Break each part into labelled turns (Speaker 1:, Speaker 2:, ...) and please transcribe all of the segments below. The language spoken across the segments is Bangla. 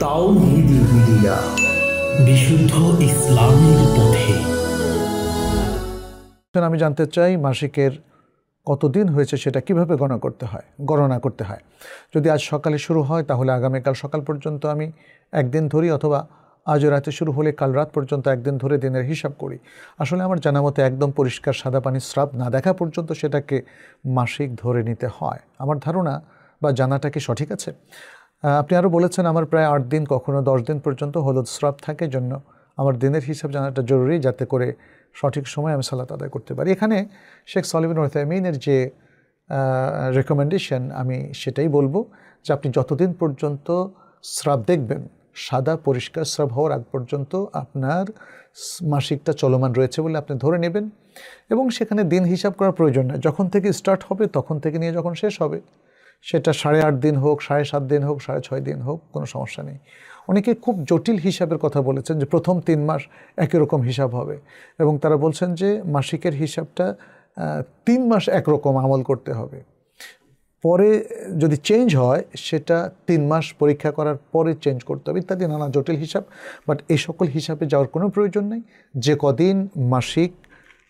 Speaker 1: তাওহীদি মিডিয়া, বিশুদ্ধ ইসলামের পথে।
Speaker 2: আমি জানতে চাই মাসিকের কতদিন হয়েছে সেটা কিভাবে গণনা করতে হয়। যদি আজ সকালে শুরু হয় তাহলে আগামীকাল সকাল পর্যন্ত আমি একদিন ধরি, অথবা আজ রাতে শুরু হলে কাল রাত পর্যন্ত একদিন ধরে দিনের হিসাব করি। আসলে আমার জানা মতে একদম পরিষ্কার সাদা পানির স্রাব না দেখা পর্যন্ত সেটাকে মাসিক ধরে নিতে হয়। আমার ধারণা বা জানাটা কি সঠিক আছে? আপনি আরও বলেছেন আমার প্রায় 8 দিন, কখনো 10 দিন পর্যন্ত হলুদ স্রাব থাকে, জন্য আমার দিনের হিসাব জানাটা জরুরি, যাতে করে সঠিক সময় আমি সালাত আদায় করতে পারি। এখানে শেখ সালেহ বিন উসাইমিনের যে রেকমেন্ডেশন, আমি সেটাই বলবো যে আপনি যতদিন পর্যন্ত স্রাব দেখবেন, সাদা পরিষ্কার স্রাব হওয়ার আগ পর্যন্ত আপনার মাসিকটা চলমান রয়েছে বলে আপনি ধরে নেবেন, এবং সেখানে দিন হিসাব করার প্রয়োজন নেই। যখন থেকে স্টার্ট হবে তখন থেকে নিয়ে যখন শেষ হবে, সেটা 8.5 দিন হোক, 7.5 দিন হোক, 6.5 দিন হোক, কোনো সমস্যা নেই। অনেকে খুব জটিল হিসাবের কথা বলেছেন যে প্রথম 3 মাস একই রকম হিসাব হবে, এবং তারা বলছেন যে মাসিকের হিসাবটা 3 মাস একরকম আমল করতে হবে, পরে যদি চেঞ্জ হয় সেটা 3 মাস পরীক্ষা করার পরে চেঞ্জ করতে হবে, ইত্যাদি নানা জটিল হিসাব। বাট এই সকল হিসাবে যাওয়ার কোনো প্রয়োজন নেই। যে কদিন মাসিক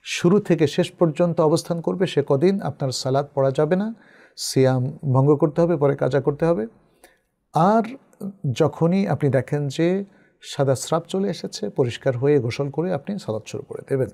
Speaker 2: শুরু থেকে শেষ পর্যন্ত অবস্থান করবে সে কদিন আপনার সালাত পড়া যাবে না, সিয়াম ভঙ্গ করতে হবে, পরে কাজা করতে হবে। আর যখনই আপনি দেখেন যে সাদা স্রাব চলে এসেছে, পরিষ্কার হয়ে গোসল করে আপনি সালাত শুরু করে দেবেন।